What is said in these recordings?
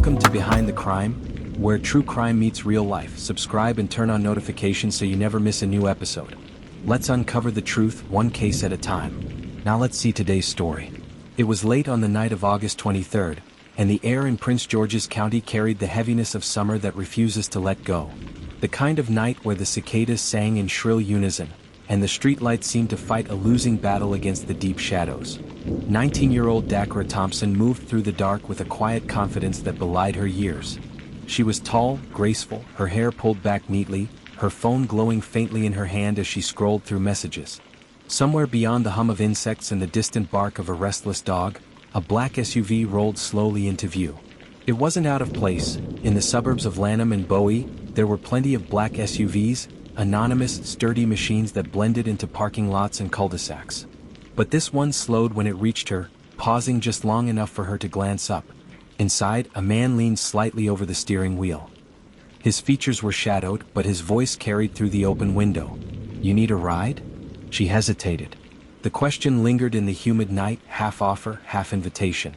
Welcome to Behind the Crime, where true crime meets real life. Subscribe and turn on notifications so you never miss a new episode. Let's uncover the truth, one case at a time. Now let's see today's story. It was late on the night of August 23rd, and the air in Prince George's County carried the heaviness of summer that refuses to let go. The kind of night where the cicadas sang in shrill unison, and the streetlights seemed to fight a losing battle against the deep shadows. 19-year-old Dacara Thompson moved through the dark with a quiet confidence that belied her years. She was tall, graceful, her hair pulled back neatly, her phone glowing faintly in her hand as she scrolled through messages. Somewhere beyond the hum of insects and the distant bark of a restless dog, a black SUV rolled slowly into view. It wasn't out of place. In the suburbs of Lanham and Bowie, there were plenty of black SUVs, anonymous, sturdy machines that blended into parking lots and cul-de-sacs. But this one slowed when it reached her, pausing just long enough for her to glance up. Inside, a man leaned slightly over the steering wheel. His features were shadowed, but his voice carried through the open window. "You need a ride?" She hesitated. The question lingered in the humid night, half offer, half invitation.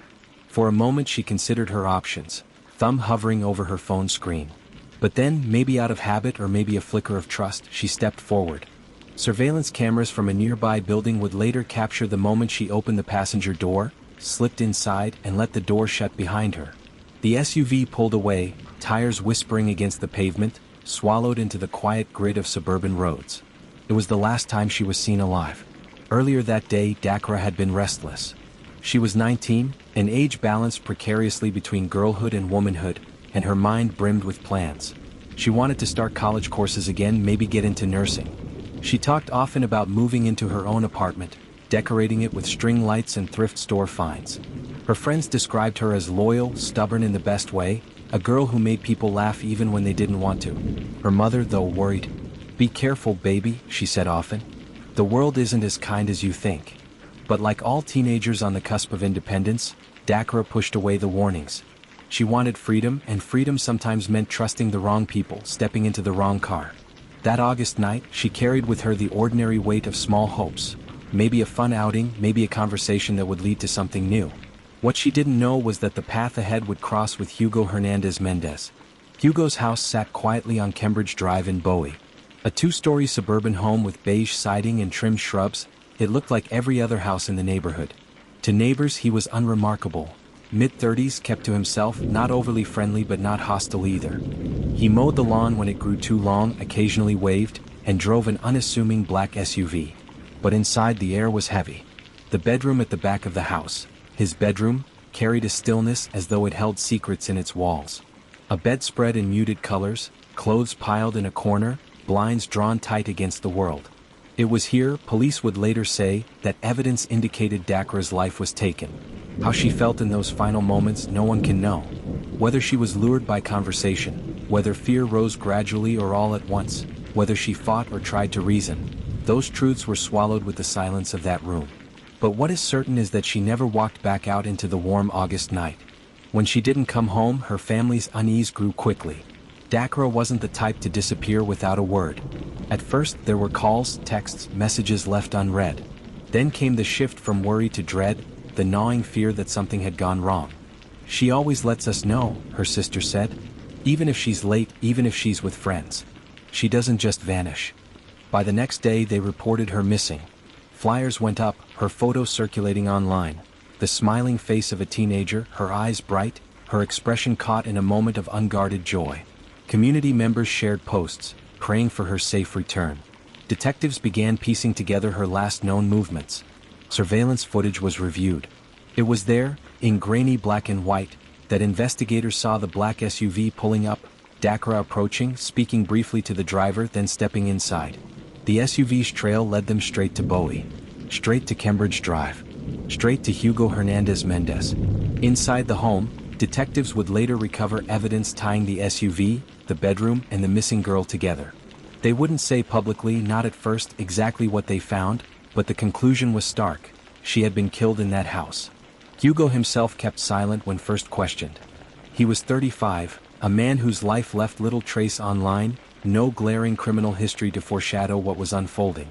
For a moment she considered her options, thumb hovering over her phone screen. But then, maybe out of habit or maybe a flicker of trust, she stepped forward. Surveillance cameras from a nearby building would later capture the moment she opened the passenger door, slipped inside, and let the door shut behind her. The SUV pulled away, tires whispering against the pavement, swallowed into the quiet grid of suburban roads. It was the last time she was seen alive. Earlier that day, Dacara had been restless. She was 19, an age balanced precariously between girlhood and womanhood, and her mind brimmed with plans. She wanted to start college courses again, maybe get into nursing. She talked often about moving into her own apartment, decorating it with string lights and thrift store finds. Her friends described her as loyal, stubborn in the best way, a girl who made people laugh even when they didn't want to. Her mother, though, worried. "Be careful, baby," she said often. "The world isn't as kind as you think." But like all teenagers on the cusp of independence, Dacara pushed away the warnings. She wanted freedom, and freedom sometimes meant trusting the wrong people, stepping into the wrong car. That August night, she carried with her the ordinary weight of small hopes. Maybe a fun outing, maybe a conversation that would lead to something new. What she didn't know was that the path ahead would cross with Hugo Hernandez-Mendez. Hugo's house sat quietly on Cambridge Drive in Bowie. A two-story suburban home with beige siding and trimmed shrubs, it looked like every other house in the neighborhood. To neighbors he was unremarkable. Mid-30s, kept to himself, not overly friendly but not hostile either. He mowed the lawn when it grew too long, occasionally waved, and drove an unassuming black SUV. But inside the air was heavy. The bedroom at the back of the house, his bedroom, carried a stillness as though it held secrets in its walls. A bedspread in muted colors, clothes piled in a corner, blinds drawn tight against the world. It was here, police would later say, that evidence indicated Dacara's life was taken. How she felt in those final moments no one can know. Whether she was lured by conversation, whether fear rose gradually or all at once, whether she fought or tried to reason, those truths were swallowed with the silence of that room. But what is certain is that she never walked back out into the warm August night. When she didn't come home, her family's unease grew quickly. Dacara wasn't the type to disappear without a word. At first, there were calls, texts, messages left unread. Then came the shift from worry to dread, the gnawing fear that something had gone wrong. "She always lets us know," her sister said. "Even if she's late, even if she's with friends. She doesn't just vanish." By the next day, they reported her missing. Flyers went up, her photo circulating online. The smiling face of a teenager, her eyes bright, her expression caught in a moment of unguarded joy. Community members shared posts, praying for her safe return. Detectives began piecing together her last known movements. Surveillance footage was reviewed. It was there, in grainy black and white, that investigators saw the black SUV pulling up, Dacara approaching, speaking briefly to the driver, then stepping inside. The SUV's trail led them straight to Bowie. Straight to Cambridge Drive. Straight to Hugo Hernandez-Mendez. Inside the home, detectives would later recover evidence tying the SUV, the bedroom, and the missing girl together. They wouldn't say publicly, not at first, exactly what they found, but the conclusion was stark. She had been killed in that house. Hugo himself kept silent when first questioned. He was 35, a man whose life left little trace online, no glaring criminal history to foreshadow what was unfolding.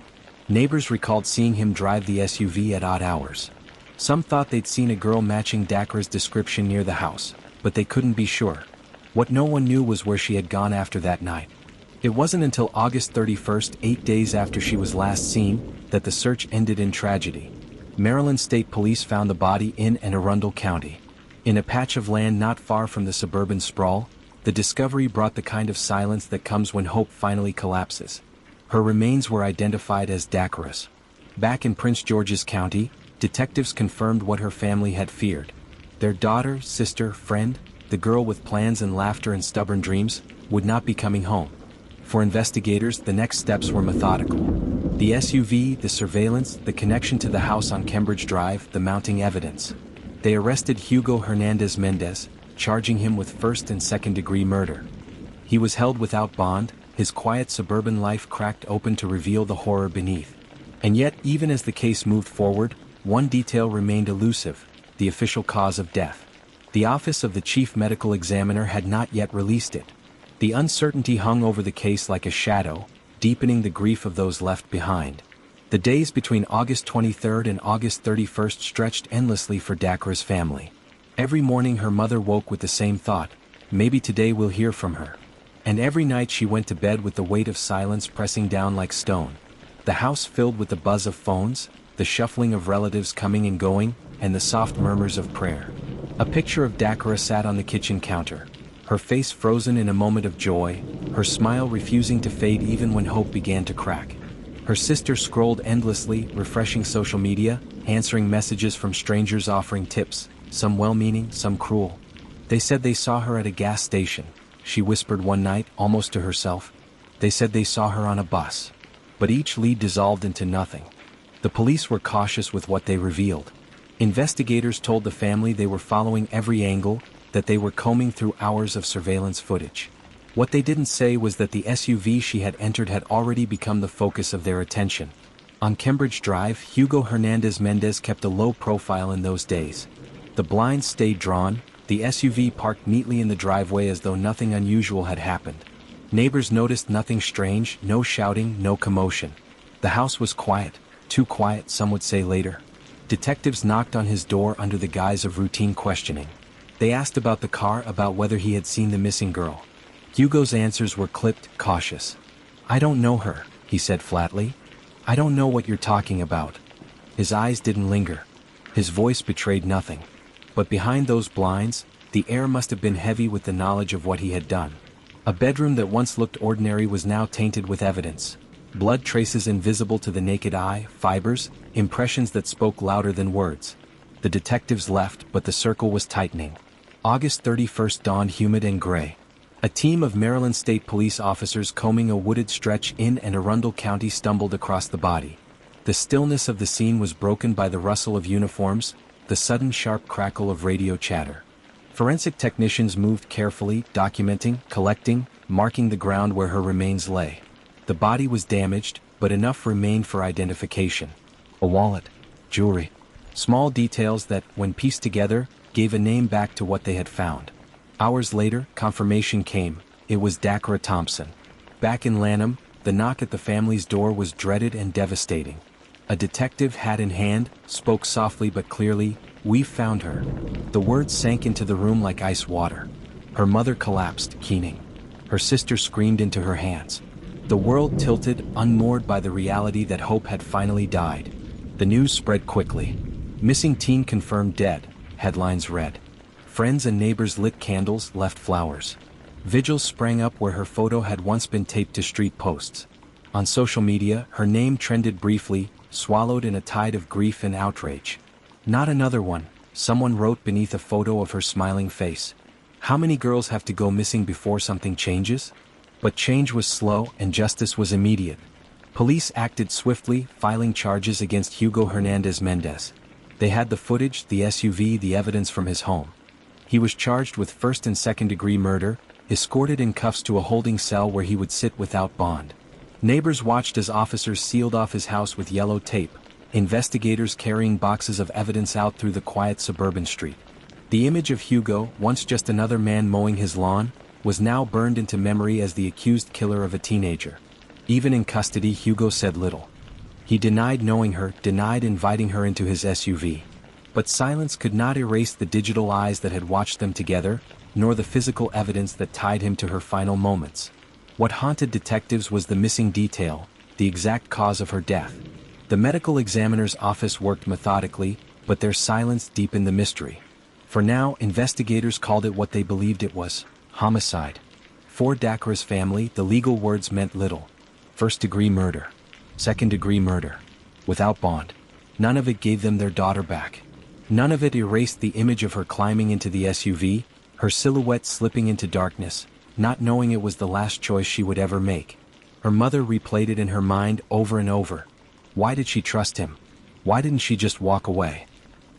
Neighbors recalled seeing him drive the SUV at odd hours. Some thought they'd seen a girl matching Dacara's description near the house, but they couldn't be sure. What no one knew was where she had gone after that night. It wasn't until August 31st, 8 days after she was last seen, that the search ended in tragedy. Maryland State Police found the body in Arundel County. In a patch of land not far from the suburban sprawl, the discovery brought the kind of silence that comes when hope finally collapses. Her remains were identified as Dacara's. Back in Prince George's County, detectives confirmed what her family had feared. Their daughter, sister, friend, the girl with plans and laughter and stubborn dreams, would not be coming home. For investigators, the next steps were methodical. The SUV, the surveillance, the connection to the house on Cambridge Drive, the mounting evidence. They arrested Hugo Hernandez-Mendez, charging him with first and second-degree murder. He was held without bond, his quiet suburban life cracked open to reveal the horror beneath. And yet, even as the case moved forward, one detail remained elusive: the official cause of death. The office of the chief medical examiner had not yet released it. The uncertainty hung over the case like a shadow, deepening the grief of those left behind. The days between August 23rd and August 31st stretched endlessly for Dacara's family. Every morning her mother woke with the same thought: maybe today we'll hear from her. And every night she went to bed with the weight of silence pressing down like stone. The house filled with the buzz of phones, the shuffling of relatives coming and going, and the soft murmurs of prayer. A picture of Dacara sat on the kitchen counter, her face frozen in a moment of joy, her smile refusing to fade even when hope began to crack. Her sister scrolled endlessly, refreshing social media, answering messages from strangers offering tips, some well-meaning, some cruel. They said they saw her at a gas station, she whispered one night, almost to herself. They said they saw her on a bus. But each lead dissolved into nothing. The police were cautious with what they revealed. Investigators told the family they were following every angle, that they were combing through hours of surveillance footage. What they didn't say was that the SUV she had entered had already become the focus of their attention. On Cambridge Drive, Hugo Hernandez-Mendez kept a low profile in those days. The blinds stayed drawn, the SUV parked neatly in the driveway as though nothing unusual had happened. Neighbors noticed nothing strange, no shouting, no commotion. The house was quiet, too quiet, some would say later. Detectives knocked on his door under the guise of routine questioning. They asked about the car, about whether he had seen the missing girl. Hugo's answers were clipped, cautious. "I don't know her," he said flatly. "I don't know what you're talking about." His eyes didn't linger. His voice betrayed nothing. But behind those blinds, the air must have been heavy with the knowledge of what he had done. A bedroom that once looked ordinary was now tainted with evidence. Blood traces invisible to the naked eye, fibers, impressions that spoke louder than words. The detectives left, but the circle was tightening. August 31st dawned humid and gray. A team of Maryland State Police officers combing a wooded stretch in Arundel County stumbled across the body. The stillness of the scene was broken by the rustle of uniforms, the sudden sharp crackle of radio chatter. Forensic technicians moved carefully, documenting, collecting, marking the ground where her remains lay. The body was damaged, but enough remained for identification. A wallet, jewelry, small details that, when pieced together, gave a name back to what they had found. Hours later, confirmation came. It was Dacara Thompson. Back in Lanham, the knock at the family's door was dreaded and devastating. A detective, hat in hand, spoke softly but clearly, "We've found her." The words sank into the room like ice water. Her mother collapsed, keening. Her sister screamed into her hands. The world tilted, unmoored by the reality that hope had finally died. The news spread quickly. "Missing teen confirmed dead," headlines read. Friends and neighbors lit candles, left flowers. Vigils sprang up where her photo had once been taped to street posts. On social media, her name trended briefly, swallowed in a tide of grief and outrage. "Not another one," someone wrote beneath a photo of her smiling face. "How many girls have to go missing before something changes?" But change was slow and justice was immediate. Police acted swiftly, filing charges against Hugo Hernandez-Mendez. They had the footage, the SUV, the evidence from his home. He was charged with first and second-degree murder, escorted in cuffs to a holding cell where he would sit without bond. Neighbors watched as officers sealed off his house with yellow tape, investigators carrying boxes of evidence out through the quiet suburban street. The image of Hugo, once just another man mowing his lawn, was now burned into memory as the accused killer of a teenager. Even in custody, Hugo said little. He denied knowing her, denied inviting her into his SUV. But silence could not erase the digital eyes that had watched them together, nor the physical evidence that tied him to her final moments. What haunted detectives was the missing detail, the exact cause of her death. The medical examiner's office worked methodically, but their silence deepened the mystery. For now, investigators called it what they believed it was: homicide. For Dacara's family, the legal words meant little. First-degree murder. Second-degree murder. Without bond. None of it gave them their daughter back. None of it erased the image of her climbing into the SUV, her silhouette slipping into darkness, not knowing it was the last choice she would ever make. Her mother replayed it in her mind over and over. Why did she trust him? Why didn't she just walk away?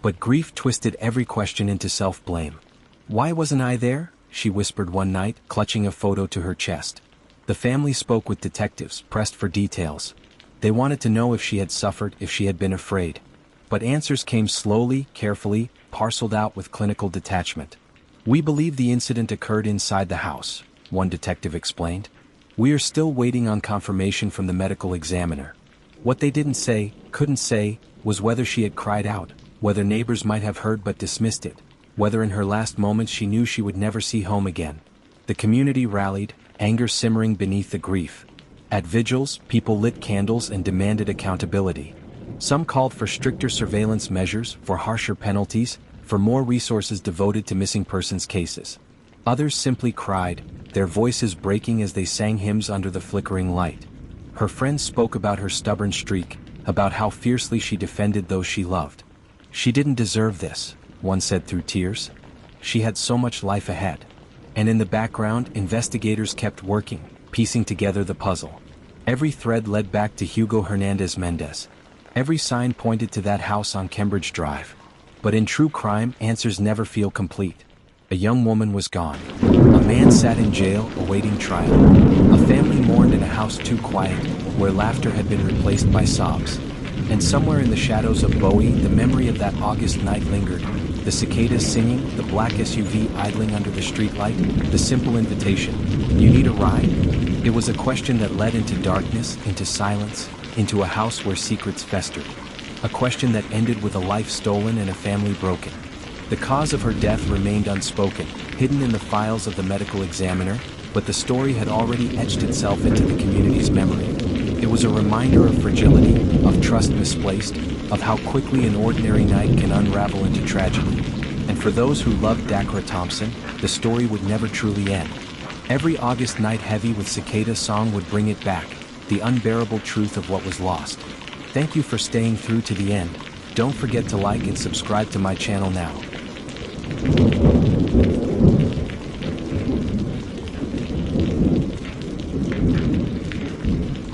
But grief twisted every question into self-blame. Why wasn't I there? She whispered one night, clutching a photo to her chest. The family spoke with detectives, pressed for details. They wanted to know if she had suffered, if she had been afraid. But answers came slowly, carefully, parceled out with clinical detachment. We believe the incident occurred inside the house, one detective explained. We are still waiting on confirmation from the medical examiner. What they didn't say, couldn't say, was whether she had cried out, whether neighbors might have heard but dismissed it, whether in her last moments she knew she would never see home again. The community rallied, anger simmering beneath the grief. At vigils, people lit candles and demanded accountability. Some called for stricter surveillance measures, for harsher penalties, for more resources devoted to missing persons cases. Others simply cried, their voices breaking as they sang hymns under the flickering light. Her friends spoke about her stubborn streak, about how fiercely she defended those she loved. She didn't deserve this, one said through tears. She had so much life ahead. And in the background, investigators kept working, piecing together the puzzle. Every thread led back to Hugo Hernandez-Mendez. Every sign pointed to that house on Cambridge Drive. But in true crime, answers never feel complete. A young woman was gone. A man sat in jail, awaiting trial. A family mourned in a house too quiet, where laughter had been replaced by sobs. And somewhere in the shadows of Bowie, the memory of that August night lingered. The cicadas singing, the black SUV idling under the streetlight, the simple invitation, "You need a ride?" It was a question that led into darkness, into silence, into a house where secrets festered. A question that ended with a life stolen and a family broken. The cause of her death remained unspoken, hidden in the files of the medical examiner, but the story had already etched itself into the community's memory. It was a reminder of fragility, of trust misplaced, of how quickly an ordinary night can unravel into tragedy. And for those who loved Dacara Thompson, the story would never truly end. Every August night heavy with cicada song would bring it back, the unbearable truth of what was lost. Thank you for staying through to the end. Don't forget to like and subscribe to my channel now.